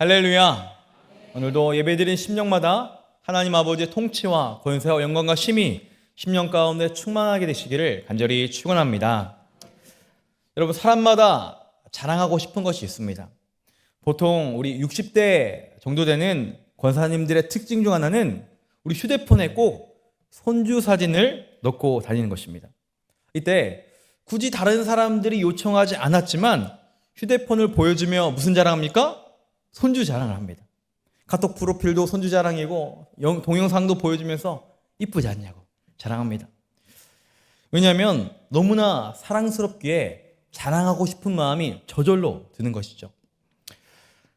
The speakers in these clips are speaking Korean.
할렐루야. 오늘도 예배드린 심령마다 하나님 아버지의 통치와 권세와 영광과 심이 심령 가운데 충만하게 되시기를 간절히 축원합니다. 여러분, 사람마다 자랑하고 싶은 것이 있습니다. 보통 우리 60대 정도 되는 권사님들의 특징 중 하나는 우리 휴대폰에 꼭 손주 사진을 넣고 다니는 것입니다. 이때 굳이 다른 사람들이 요청하지 않았지만 휴대폰을 보여주며 무슨 자랑합니까? 손주 자랑을 합니다. 카톡 프로필도 손주 자랑이고 동영상도 보여주면서 이쁘지 않냐고 자랑합니다. 왜냐하면 너무나 사랑스럽기에 자랑하고 싶은 마음이 저절로 드는 것이죠.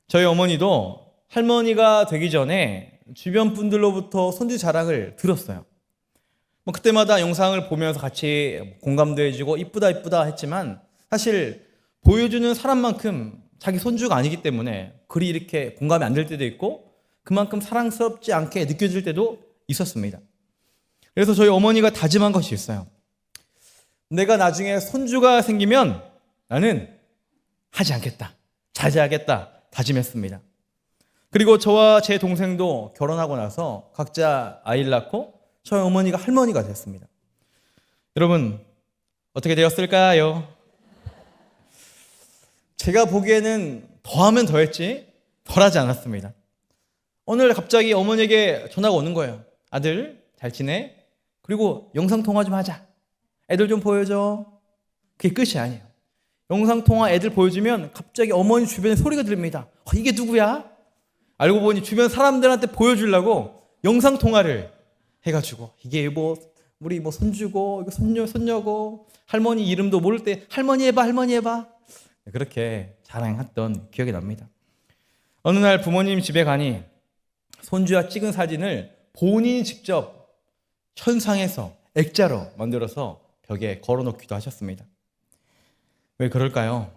저희 어머니도 할머니가 되기 전에 주변 분들로부터 손주 자랑을 들었어요. 그때마다 영상을 보면서 같이 공감도 해주고 이쁘다 했지만 사실 보여주는 사람만큼 자기 손주가 아니기 때문에 그리 이렇게 공감이 안 될 때도 있고 그만큼 사랑스럽지 않게 느껴질 때도 있었습니다. 그래서 저희 어머니가 다짐한 것이 있어요. 내가 나중에 손주가 생기면 나는 하지 않겠다, 자제하겠다 다짐했습니다. 그리고 저와 제 동생도 결혼하고 나서 각자 아이를 낳고 저희 어머니가 할머니가 됐습니다. 여러분, 어떻게 되었을까요? 제가 보기에는 더하면 더했지 덜하지 않았습니다. 오늘 갑자기 어머니에게 전화가 오는 거예요. 아들, 잘 지내? 그리고 영상통화 좀 하자. 애들 좀 보여줘. 그게 끝이 아니에요. 영상통화 애들 보여주면 갑자기 어머니 주변에 소리가 들립니다. 이게 누구야? 알고 보니 주변 사람들한테 보여주려고 영상통화를 해가지고 이게 우리 손주고 이거 손녀고 할머니 이름도 모를 때 할머니 해봐. 그렇게 자랑했던 기억이 납니다. 어느 날 부모님 집에 가니 손주와 찍은 사진을 본인이 직접 현상해서 액자로 만들어서 벽에 걸어놓기도 하셨습니다. 왜 그럴까요?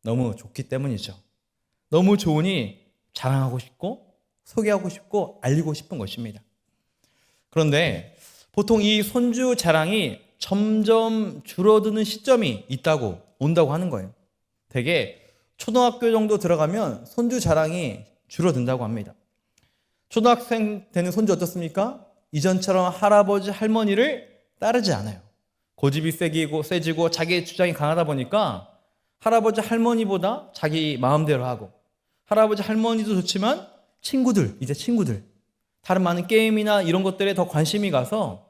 너무 좋기 때문이죠. 너무 좋으니 자랑하고 싶고 소개하고 싶고 알리고 싶은 것입니다. 그런데 보통 이 손주 자랑이 점점 줄어드는 시점이 온다고 하는 거예요. 대개 초등학교 정도 들어가면 손주 자랑이 줄어든다고 합니다. 초등학생 되는 손주 어떻습니까? 이전처럼 할아버지 할머니를 따르지 않아요. 고집이 세지고 자기의 주장이 강하다 보니까 할아버지 할머니보다 자기 마음대로 하고 할아버지 할머니도 좋지만 친구들 다른 많은 게임이나 이런 것들에 더 관심이 가서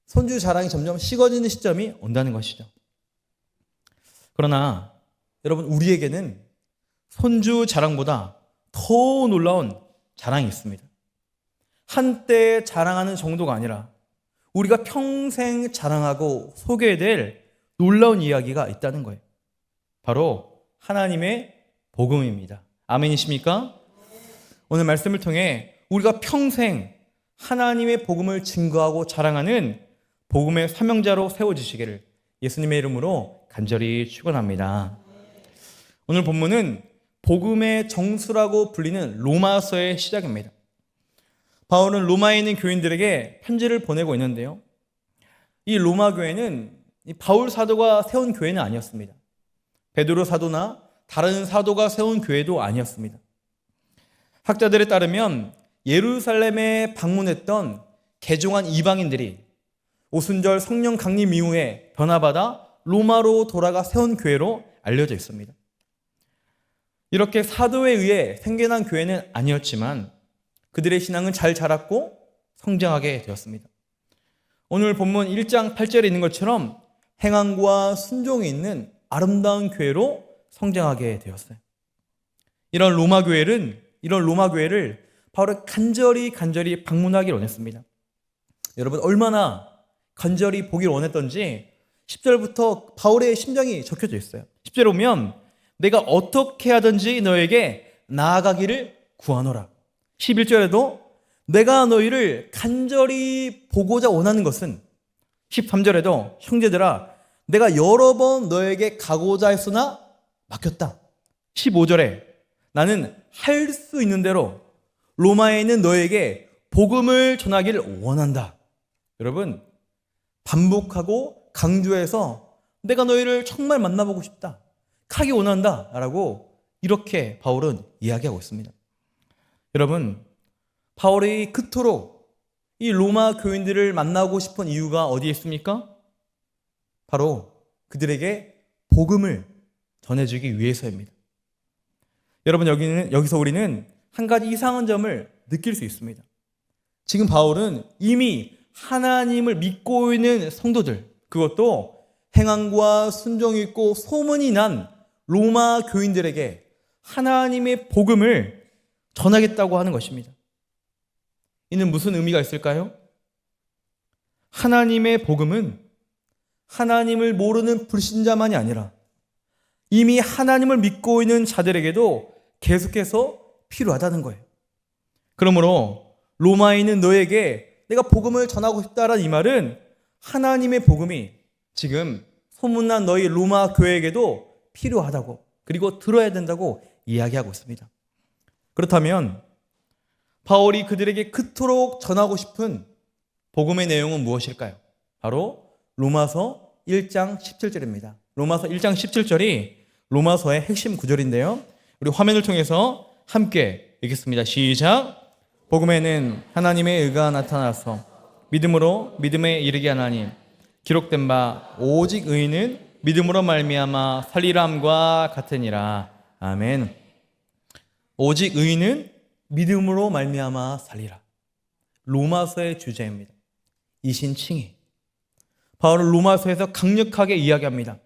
손주 자랑이 점점 식어지는 시점이 온다는 것이죠. 그러나 여러분, 우리에게는 손주 자랑보다 더 놀라운 자랑이 있습니다. 한때 자랑하는 정도가 아니라 우리가 평생 자랑하고 소개될 놀라운 이야기가 있다는 거예요. 바로 하나님의 복음입니다. 아멘이십니까? 오늘 말씀을 통해 우리가 평생 하나님의 복음을 증거하고 자랑하는 복음의 사명자로 세워지시기를 예수님의 이름으로 간절히 축원합니다. 오늘 본문은 복음의 정수라고 불리는 로마서의 시작입니다. 바울은 로마에 있는 교인들에게 편지를 보내고 있는데요. 이 로마 교회는 바울 사도가 세운 교회는 아니었습니다. 베드로 사도나 다른 사도가 세운 교회도 아니었습니다. 학자들에 따르면 예루살렘에 방문했던 개종한 이방인들이 오순절 성령 강림 이후에 변화받아 로마로 돌아가 세운 교회로 알려져 있습니다. 이렇게 사도에 의해 생겨난 교회는 아니었지만 그들의 신앙은 잘 자랐고 성장하게 되었습니다. 오늘 본문 1장 8절에 있는 것처럼 행함과 순종이 있는 아름다운 교회로 성장하게 되었어요. 이런 로마 교회를 바울은 간절히 방문하기를 원했습니다. 여러분, 얼마나 간절히 보기를 원했던지 10절부터 바울의 심정이 적혀져 있어요. 10절에 보면 내가 어떻게 하든지 너에게 나아가기를 구하노라. 11절에도 내가 너희를 간절히 보고자 원하는 것은 13절에도 형제들아 내가 여러 번 너에게 가고자 했으나 막혔다. 15절에 나는 할 수 있는 대로 로마에 있는 너에게 복음을 전하기를 원한다. 여러분, 반복하고 강조해서 내가 너희를 정말 만나보고 싶다, 하기 원한다 라고 이렇게 바울은 이야기하고 있습니다. 여러분, 바울이 그토록 이 로마 교인들을 만나고 싶은 이유가 어디에 있습니까? 바로 그들에게 복음을 전해주기 위해서입니다. 여러분, 여기서 우리는 한 가지 이상한 점을 느낄 수 있습니다. 지금 바울은 이미 하나님을 믿고 있는 성도들, 그것도 행함과 순종이 있고 소문이 난 로마 교인들에게 하나님의 복음을 전하겠다고 하는 것입니다. 이는 무슨 의미가 있을까요? 하나님의 복음은 하나님을 모르는 불신자만이 아니라 이미 하나님을 믿고 있는 자들에게도 계속해서 필요하다는 거예요. 그러므로 로마에 있는 너에게 내가 복음을 전하고 싶다라는 이 말은 하나님의 복음이 지금 소문난 너희 로마 교회에게도 필요하다고, 그리고 들어야 된다고 이야기하고 있습니다. 그렇다면 바울이 그들에게 그토록 전하고 싶은 복음의 내용은 무엇일까요? 바로 로마서 1장 17절입니다. 로마서 1장 17절이 로마서의 핵심 구절인데요. 우리 화면을 통해서 함께 읽겠습니다. 시작. 복음에는 하나님의 의가 나타나서 믿음으로 믿음에 이르게 하나니 기록된 바 오직 의인은 믿음으로 말미암아 살리람과 같으니라. 아멘. 오직 의인은 믿음으로 말미암아 살리라. 로마서의 주제입니다. 이신칭의. 바울은 로마서에서 강력하게 이야기합니다.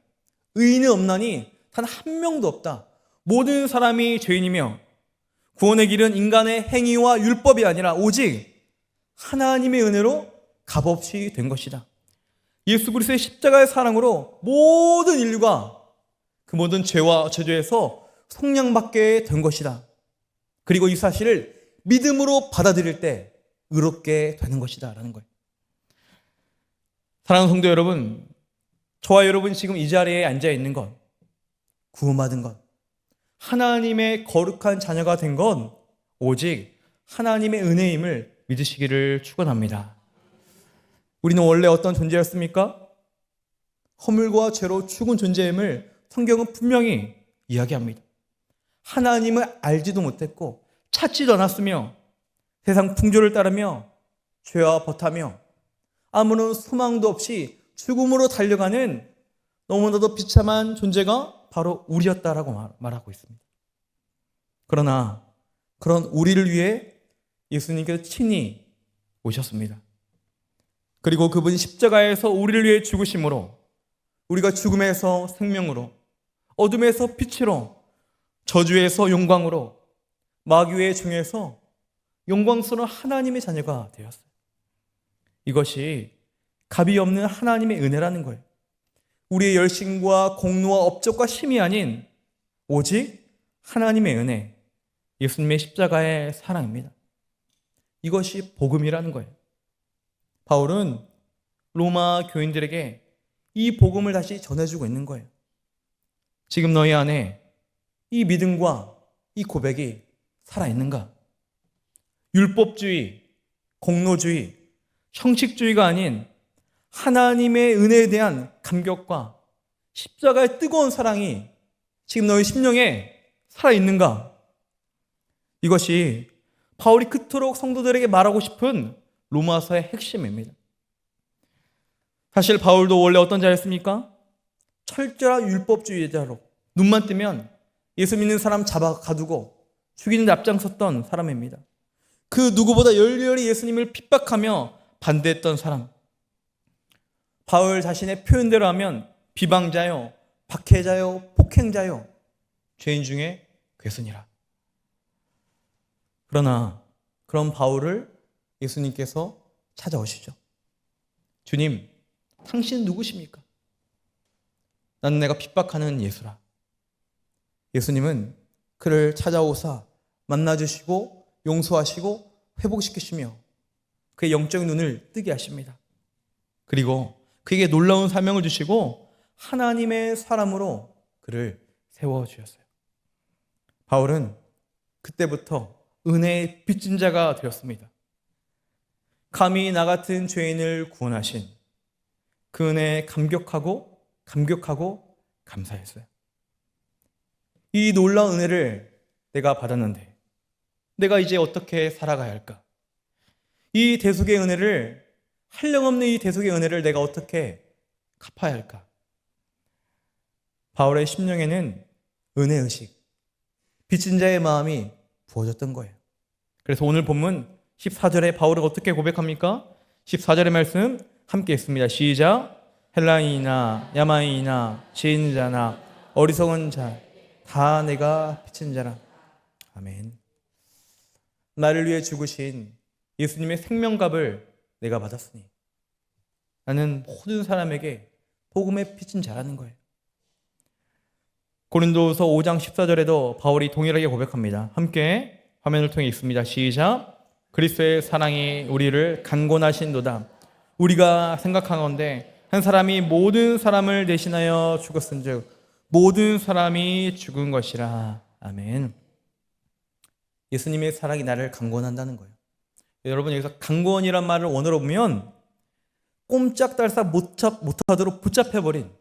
의인은 없나니 단 한 명도 없다. 모든 사람이 죄인이며 구원의 길은 인간의 행위와 율법이 아니라 오직 하나님의 은혜로 값없이 된 것이다. 예수 그리스도의 십자가의 사랑으로 모든 인류가 그 모든 죄와 저주에서 속량받게 된 것이다. 그리고 이 사실을 믿음으로 받아들일 때 의롭게 되는 것이다 라는 거예요. 사랑하는 성도 여러분, 저와 여러분 지금 이 자리에 앉아 있는 것, 구원받은 것, 하나님의 거룩한 자녀가 된 건 오직 하나님의 은혜임을 믿으시기를 축원합니다. 우리는 원래 어떤 존재였습니까? 허물과 죄로 죽은 존재임을 성경은 분명히 이야기합니다. 하나님을 알지도 못했고 찾지도 않았으며 세상 풍조를 따르며 죄와 버타며 아무런 소망도 없이 죽음으로 달려가는 너무나도 비참한 존재가 바로 우리였다라고 말하고 있습니다. 그러나 그런 우리를 위해 예수님께서 친히 오셨습니다. 그리고 그분이 십자가에서 우리를 위해 죽으심으로 우리가 죽음에서 생명으로, 어둠에서 빛으로, 저주에서 영광으로, 마귀의 중에서 영광스러운 하나님의 자녀가 되었어요. 이것이 값이 없는 하나님의 은혜라는 거예요. 우리의 열심과 공로와 업적과 힘이 아닌 오직 하나님의 은혜, 예수님의 십자가의 사랑입니다. 이것이 복음이라는 거예요. 바울은 로마 교인들에게 이 복음을 다시 전해주고 있는 거예요. 지금 너희 안에 이 믿음과 이 고백이 살아있는가? 율법주의, 공로주의, 형식주의가 아닌 하나님의 은혜에 대한 감격과 십자가의 뜨거운 사랑이 지금 너희 심령에 살아있는가? 이것이 바울이 그토록 성도들에게 말하고 싶은 로마서의 핵심입니다. 사실 바울도 원래 어떤 자였습니까? 철저한 율법주의자로 눈만 뜨면 예수 믿는 사람 잡아 가두고 죽이는 데 앞장섰던 사람입니다. 그 누구보다 열렬히 예수님을 핍박하며 반대했던 사람. 바울 자신의 표현대로 하면 비방자요, 박해자요, 폭행자요, 죄인 중에 괴순이라. 그러나 그런 바울을 예수님께서 찾아오시죠. 주님, 당신은 누구십니까? 나는 내가 핍박하는 예수라. 예수님은 그를 찾아오사 만나주시고 용서하시고 회복시키시며 그의 영적인 눈을 뜨게 하십니다. 그리고 그에게 놀라운 사명을 주시고 하나님의 사람으로 그를 세워주셨어요. 바울은 그때부터 은혜의 빚진 자가 되었습니다. 감히 나 같은 죄인을 구원하신 그 은혜에 감격하고 감사했어요. 이 놀라운 은혜를 내가 받았는데 내가 이제 어떻게 살아가야 할까? 이 대속의 은혜를, 한량없는 이 대속의 은혜를 내가 어떻게 갚아야 할까? 바울의 심령에는 은혜의식, 빚진 자의 마음이 부어졌던 거예요. 그래서 오늘 본문 14절에 바울은 어떻게 고백합니까? 14절의 말씀 함께 읽습니다. 시작. 헬라인이나 야마인이나 지인자나 어리석은 자 다 내가 빚진 자라. 아멘. 나를 위해 죽으신 예수님의 생명값을 내가 받았으니 나는 모든 사람에게 복음의 빚진 자라는 거예요. 고린도후서 5장 14절에도 바울이 동일하게 고백합니다. 함께 화면을 통해 읽습니다. 시작. 그리스도의 사랑이 우리를 강권하신도다. 우리가 생각하건대 한 사람이 모든 사람을 대신하여 죽었은즉 모든 사람이 죽은 것이라. 아멘. 예수님의 사랑이 나를 강권한다는 거예요. 여러분, 여기서 강권이란 말을 원어로 보면 꼼짝달싹 못하도록 붙잡혀버린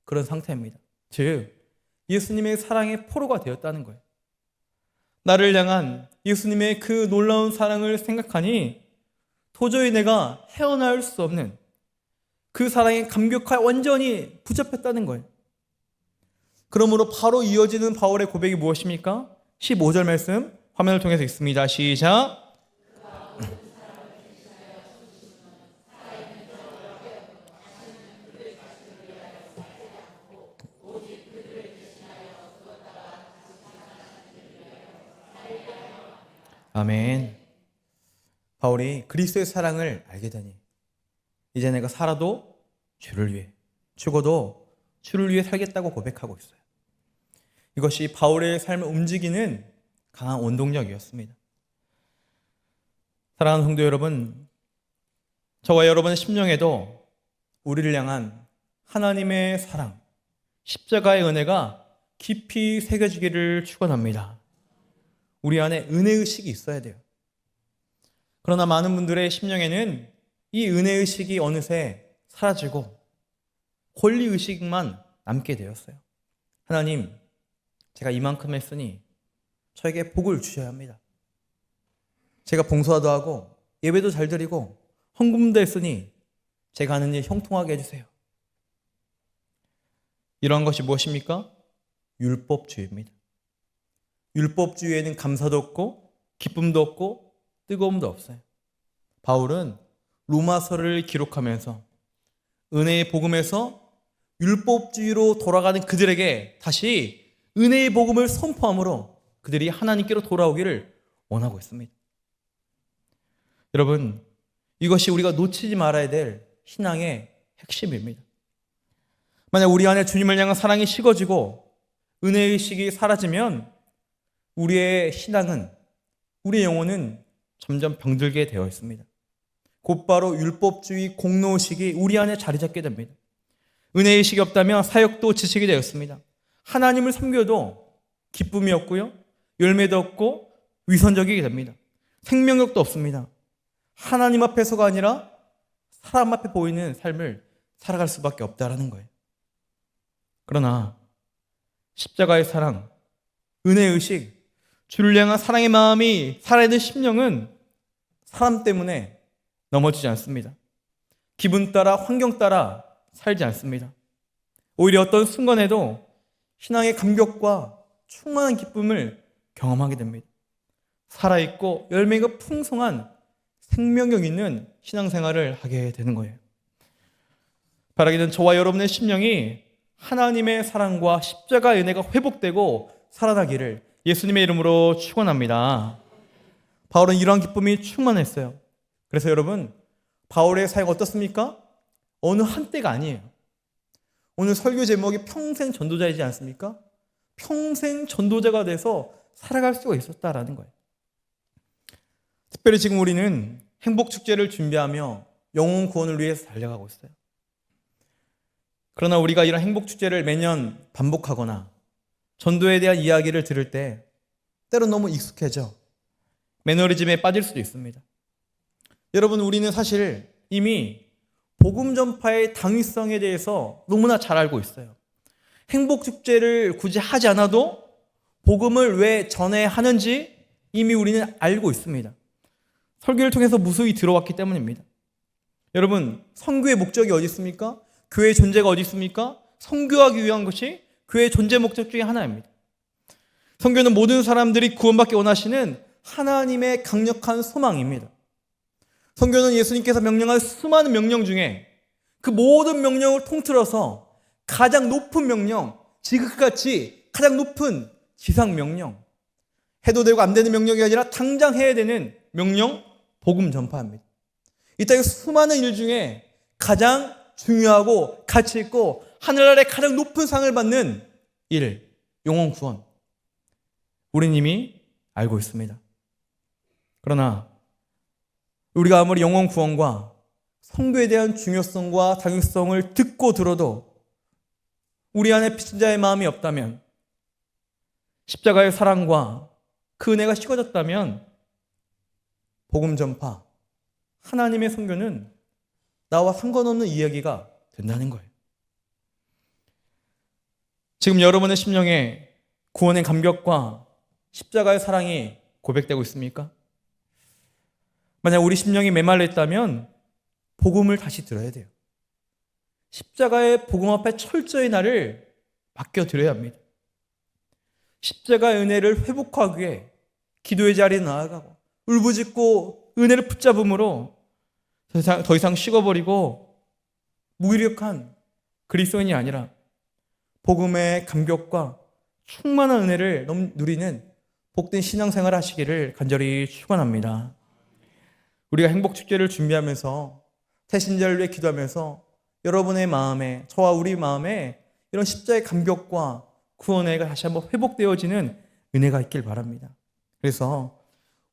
그런 상태입니다. 즉 예수님의 사랑의 포로가 되었다는 거예요. 나를 향한 예수님의 그 놀라운 사랑을 생각하니 도저히 내가 헤어나올 수 없는 그 사랑에 감격하여 완전히 붙잡혔다는 거예요. 그러므로 바로 이어지는 바울의 고백이 무엇입니까? 15절 말씀 화면을 통해서 읽습니다. 시작. 아멘. 바울이 그리스도의 사랑을 알게 되니 이제 내가 살아도 주를 위해, 죽어도 주를 위해 살겠다고 고백하고 있어요. 이것이 바울의 삶을 움직이는 강한 원동력이었습니다. 사랑하는 성도 여러분, 저와 여러분의 심령에도 우리를 향한 하나님의 사랑, 십자가의 은혜가 깊이 새겨지기를 축원합니다. 우리 안에 은혜의식이 있어야 돼요. 그러나 많은 분들의 심령에는 이 은혜의식이 어느새 사라지고 권리의식만 남게 되었어요. 하나님, 제가 이만큼 했으니 저에게 복을 주셔야 합니다. 제가 봉사도 하고 예배도 잘 드리고 헌금도 했으니 제가 하는 일 형통하게 해주세요. 이러한 것이 무엇입니까? 율법주의입니다. 율법주의에는 감사도 없고 기쁨도 없고 뜨거움도 없어요. 바울은 로마서를 기록하면서 은혜의 복음에서 율법주의로 돌아가는 그들에게 다시 은혜의 복음을 선포함으로 그들이 하나님께로 돌아오기를 원하고 있습니다. 여러분, 이것이 우리가 놓치지 말아야 될 신앙의 핵심입니다. 만약 우리 안에 주님을 향한 사랑이 식어지고 은혜의식이 사라지면 우리의 신앙은, 우리의 영혼은 점점 병들게 되어 있습니다. 곧바로 율법주의 공로의식이 우리 안에 자리 잡게 됩니다. 은혜의식이 없다면 사역도 지치게 되었습니다. 하나님을 섬겨도 기쁨이 없고요, 열매도 없고 위선적이게 됩니다. 생명력도 없습니다. 하나님 앞에서가 아니라 사람 앞에 보이는 삶을 살아갈 수밖에 없다라는 거예요. 그러나 십자가의 사랑, 은혜의식, 주를 향한 사랑의 마음이 살아있는 심령은 사람 때문에 넘어지지 않습니다. 기분 따라, 환경 따라 살지 않습니다. 오히려 어떤 순간에도 신앙의 감격과 충만한 기쁨을 경험하게 됩니다. 살아있고 열매가 풍성한 생명력 있는 신앙생활을 하게 되는 거예요. 바라기는 저와 여러분의 심령이 하나님의 사랑과 십자가의 은혜가 회복되고 살아나기를 예수님의 이름으로 축원합니다. 바울은 이러한 기쁨이 충만했어요. 그래서 여러분, 바울의 사역 어떻습니까? 어느 한때가 아니에요. 오늘 설교 제목이 평생 전도자이지 않습니까? 평생 전도자가 돼서 살아갈 수가 있었다라는 거예요. 특별히 지금 우리는 행복축제를 준비하며 영혼 구원을 위해서 달려가고 있어요. 그러나 우리가 이런 행복축제를 매년 반복하거나 전도에 대한 이야기를 들을 때 때론 너무 익숙해져 매너리즘에 빠질 수도 있습니다. 여러분, 우리는 사실 이미 복음 전파의 당위성에 대해서 너무나 잘 알고 있어요. 행복축제를 굳이 하지 않아도 복음을 왜 전해야 하는지 이미 우리는 알고 있습니다. 설교를 통해서 무수히 들어왔기 때문입니다. 여러분, 선교의 목적이 어디 있습니까? 교회의 존재가 어디 있습니까? 선교하기 위한 것이 교회의 존재 목적 중에 하나입니다. 선교는 모든 사람들이 구원받기 원하시는 하나님의 강력한 소망입니다. 선교는 예수님께서 명령한 수많은 명령 중에 그 모든 명령을 통틀어서 가장 높은 명령, 지극같이 가장 높은 지상 명령, 해도 되고 안 되는 명령이 아니라 당장 해야 되는 명령, 복음 전파입니다. 이 땅의 수많은 일 중에 가장 중요하고 가치 있고 하늘 아래 가장 높은 상을 받는 일, 영혼 구원. 우리는 이미 알고 있습니다. 그러나 우리가 아무리 영혼 구원과 선교에 대한 중요성과 당위성을 듣고 들어도 우리 안에 피신자의 마음이 없다면, 십자가의 사랑과 그 은혜가 식어졌다면 복음 전파, 하나님의 선교는 나와 상관없는 이야기가 된다는 거예요. 지금 여러분의 심령에 구원의 감격과 십자가의 사랑이 고백되고 있습니까? 만약 우리 심령이 메말라 있다면 복음을 다시 들어야 돼요. 십자가의 복음 앞에 철저히 나를 맡겨드려야 합니다. 십자가의 은혜를 회복하기 위해 기도의 자리에 나아가고 울부짖고 은혜를 붙잡음으로 더 이상 식어버리고 무기력한 그리스도인이 아니라 복음의 감격과 충만한 은혜를 누리는 복된 신앙생활을 하시기를 간절히 축원합니다. 우리가 행복축제를 준비하면서 태신자를 위해 기도하면서 여러분의 마음에, 저와 우리 마음에 이런 십자의 감격과 구원회가 다시 한번 회복되어지는 은혜가 있길 바랍니다. 그래서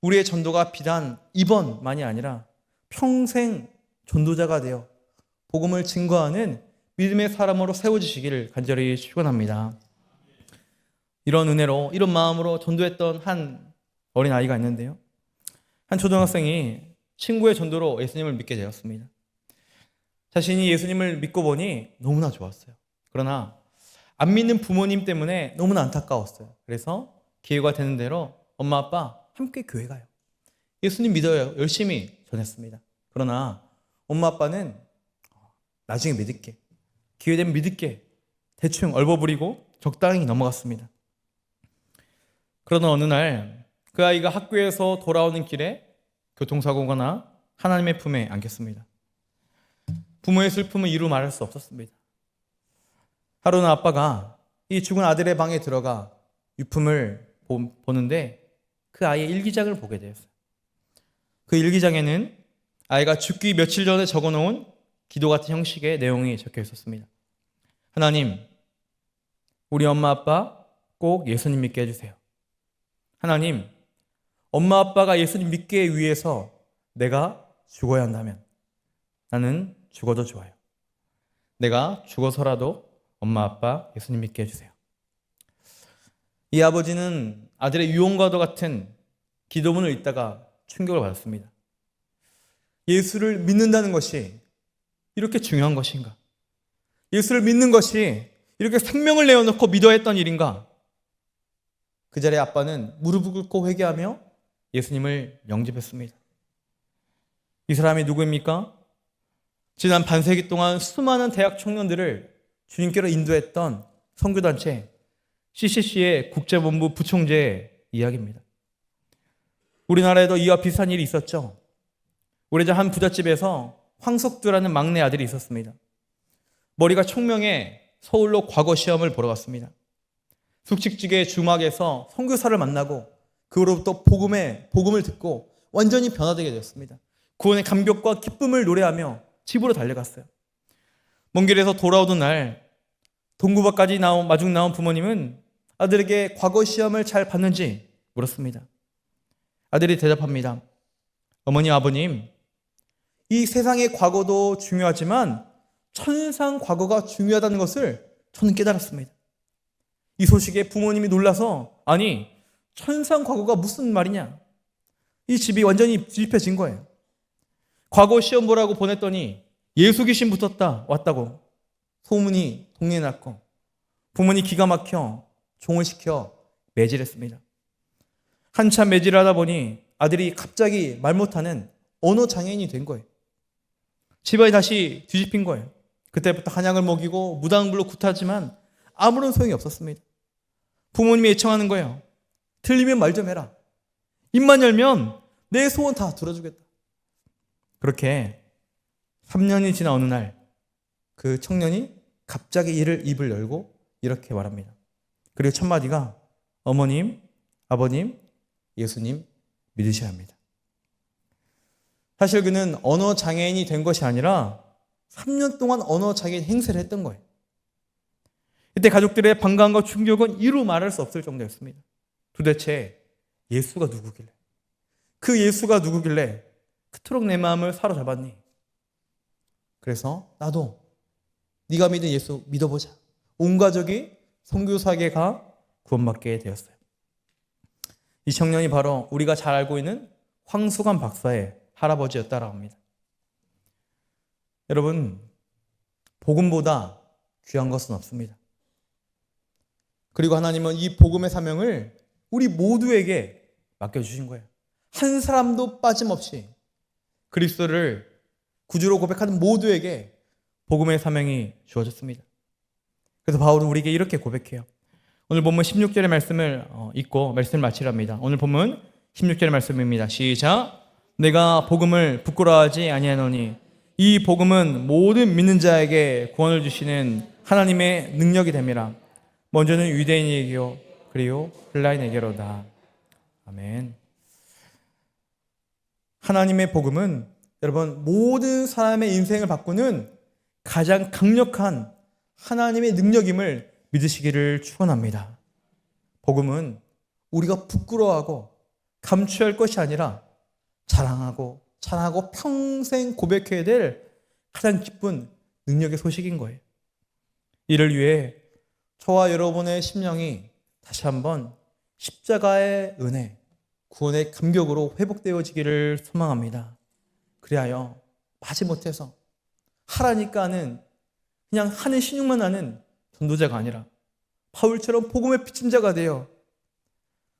우리의 전도가 비단 이번만이 아니라 평생 전도자가 되어 복음을 증거하는 믿음의 사람으로 세워지시기를 간절히 축원합니다. 이런 은혜로, 이런 마음으로 전도했던 한 어린아이가 있는데요. 한 초등학생이 친구의 전도로 예수님을 믿게 되었습니다. 자신이 예수님을 믿고 보니 너무나 좋았어요. 그러나 안 믿는 부모님 때문에 너무나 안타까웠어요. 그래서 기회가 되는 대로 엄마, 아빠 함께 교회 가요. 예수님 믿어요. 열심히 전했습니다. 그러나 엄마, 아빠는 나중에 믿을게, 기회 되면 믿을게, 대충 얼버무리고 적당히 넘어갔습니다. 그러던 어느 날 그 아이가 학교에서 돌아오는 길에 교통사고가 나 하나님의 품에 안겼습니다. 부모의 슬픔은 이루 말할 수 없었습니다. 하루는 아빠가 이 죽은 아들의 방에 들어가 유품을 보는데 그 아이의 일기장을 보게 되었어요. 그 일기장에는 아이가 죽기 며칠 전에 적어놓은 기도 같은 형식의 내용이 적혀 있었습니다. 하나님, 우리 엄마 아빠 꼭 예수님 믿게 해주세요. 하나님, 엄마 아빠가 예수님 믿기 위해서 내가 죽어야 한다면 나는 죽어도 좋아요. 내가 죽어서라도 엄마 아빠 예수님 믿게 해주세요. 이 아버지는 아들의 유언과도 같은 기도문을 읽다가 충격을 받았습니다. 예수를 믿는다는 것이 이렇게 중요한 것인가? 예수를 믿는 것이 이렇게 생명을 내어놓고 믿어야 했던 일인가? 그 자리에 아빠는 무릎을 꿇고 회개하며 예수님을 영접했습니다. 이 사람이 누구입니까? 지난 반세기 동안 수많은 대학 청년들을 주님께로 인도했던 선교단체 CCC의 국제본부 부총재의 이야기입니다. 우리나라에도 이와 비슷한 일이 있었죠. 오래전 한 부잣집에서 황석두라는 막내 아들이 있었습니다. 머리가 총명해 서울로 과거 시험을 보러 갔습니다. 숙직직의 주막에서 선교사를 만나고 그로부터 복음을 듣고 완전히 변화되게 되었습니다. 구원의 감격과 기쁨을 노래하며 집으로 달려갔어요. 먼 길에서 돌아오던 날 동구밖까지 마중 나온 부모님은 아들에게 과거 시험을 잘 봤는지 물었습니다. 아들이 대답합니다. 어머니, 아버님, 이 세상의 과거도 중요하지만 천상 과거가 중요하다는 것을 저는 깨달았습니다. 이 소식에 부모님이 놀라서 아니, 천상 과거가 무슨 말이냐? 이 집이 완전히 뒤집혀진 거예요. 과거 시험 보라고 보냈더니 예수 귀신 왔다고 소문이 동네에 났고 부모님 기가 막혀 종을 시켜 매질했습니다. 한참 매질을 하다 보니 아들이 갑자기 말 못하는 언어 장애인이 된 거예요. 집안이 다시 뒤집힌 거예요. 그때부터 한약을 먹이고 무당불로 굿하지만 아무런 소용이 없었습니다. 부모님이 애청하는 거예요. 틀리면 말 좀 해라. 입만 열면 내 소원 다 들어주겠다. 그렇게 3년이 지난 어느 날 그 청년이 갑자기 입을 열고 이렇게 말합니다. 그리고 첫 마디가 어머님, 아버님, 예수님 믿으셔야 합니다. 사실 그는 언어 장애인이 된 것이 아니라 3년 동안 언어 장애인 행세를 했던 거예요. 이때 가족들의 반감과 충격은 이루 말할 수 없을 정도였습니다. 도대체 예수가 누구길래? 그 예수가 누구길래 그토록 내 마음을 사로잡았니? 그래서 나도 네가 믿은 예수 믿어보자. 온 가족이 선교사에게 가 구원받게 되었어요. 이 청년이 바로 우리가 잘 알고 있는 황수관 박사의 할아버지였다라고 합니다. 여러분, 복음보다 귀한 것은 없습니다. 그리고 하나님은 이 복음의 사명을 우리 모두에게 맡겨주신 거예요. 한 사람도 빠짐없이 그리스도를 구주로 고백하는 모두에게 복음의 사명이 주어졌습니다. 그래서 바울은 우리에게 이렇게 고백해요. 오늘 본문 16절의 말씀을 읽고 말씀을 마치랍니다. 오늘 본문 16절의 말씀입니다. 시작. 내가 복음을 부끄러워하지 아니하노니 이 복음은 모든 믿는 자에게 구원을 주시는 하나님의 능력이 됨이라. 먼저는 유대인에게요 그리고 헬라인에게로다. 아멘. 하나님의 복음은 여러분 모든 사람의 인생을 바꾸는 가장 강력한 하나님의 능력임을 믿으시기를 축원합니다. 복음은 우리가 부끄러워하고 감추할 것이 아니라 자랑하고 평생 고백해야 될 가장 기쁜 능력의 소식인 거예요. 이를 위해 저와 여러분의 심령이 다시 한번 십자가의 은혜, 구원의 감격으로 회복되어지기를 소망합니다. 그리하여 마지못해서 하라니까 하는 그냥 하는 신용만 하는 전도자가 아니라 바울처럼 복음의 빚진 자가 되어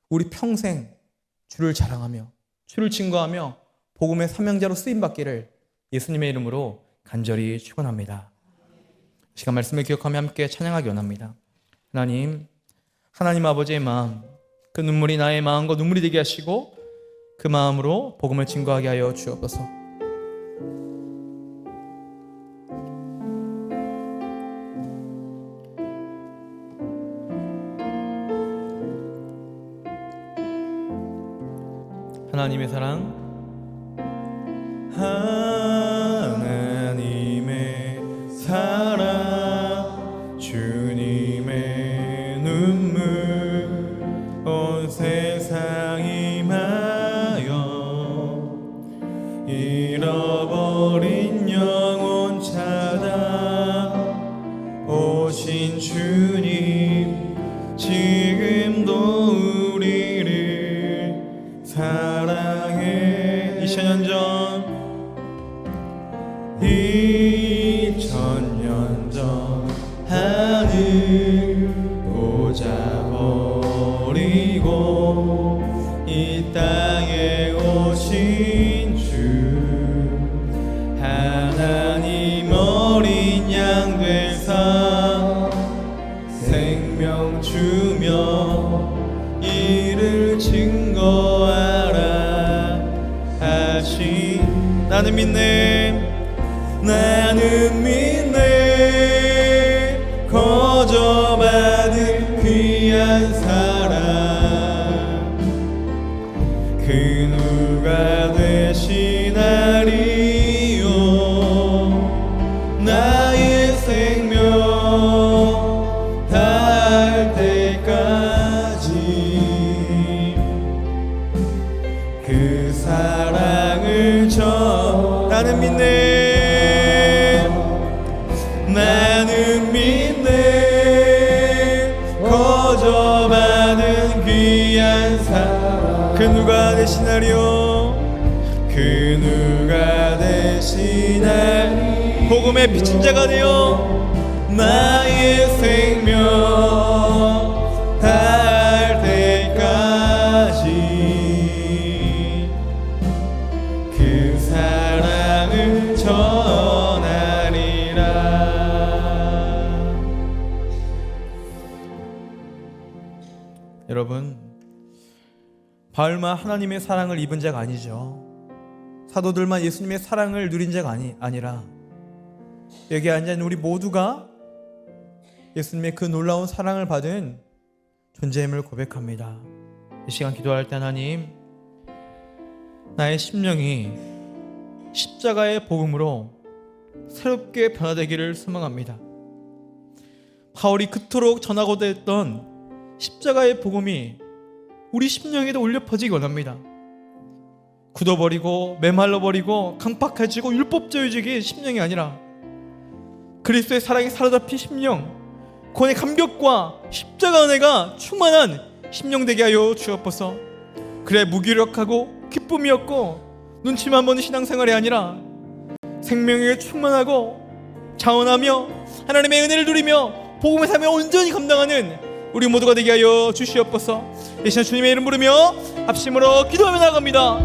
우리 평생 주를 자랑하며 주를 증거하며 복음의 사명자로 쓰임받기를 예수님의 이름으로 간절히 축원합니다. 시간 말씀을 기억하며 함께 찬양하기 원합니다. 하나님 아버지의 마음, 그 눈물이 나의 마음과 눈물이 되게 하시고 그 마음으로 복음을 증거하게 하여 주옵소서. 하나님의 사랑, 하나님의 사랑, 주님의 눈물, 온 세상이 마여 잃어버린 영혼 찾아 오신 주님, 지금도 우리를 사랑해. 2000년 전 2000년 전 하늘 보자버리고 이 땅에 오신 주, 하나님 어린 양 되사 생명 주며 이를 증거하라 하시. 나는 믿네 거저받은 귀한 사랑, 그 누가 되시나리요. 나의 생명 다할 때까지 그 사랑을 나는 믿네 거저받은 귀한 사랑, 그 누가 되시나리요. 그 누가 되시나리. 복음의 빚진 자가 되어 나의 생명 다할 때 바울만 하나님의 사랑을 입은 자가 아니죠. 사도들만 예수님의 사랑을 누린 자가 아니라 여기 앉아있는 우리 모두가 예수님의 그 놀라운 사랑을 받은 존재임을 고백합니다. 이 시간 기도할 때 하나님, 나의 심령이 십자가의 복음으로 새롭게 변화되기를 소망합니다. 바울이 그토록 전하고자 했던 십자가의 복음이 우리 심령에도 울려 퍼지기 원합니다. 굳어버리고 메말라버리고 강팍해지고 율법주의적인 심령이 아니라 그리스도의 사랑이 사로잡힌 심령, 구원의 감격과 십자가 은혜가 충만한 심령 되게 하여 주옵소서. 그래 무기력하고 기쁨이 없고 눈치만 보는 신앙생활이 아니라 생명에 충만하고 자원하며 하나님의 은혜를 누리며 복음의 삶을 온전히 감당하는 우리 모두가 되게 하여 주시옵소서. 이 시간 주님의 이름 부르며 합심으로 기도하며 나아갑니다.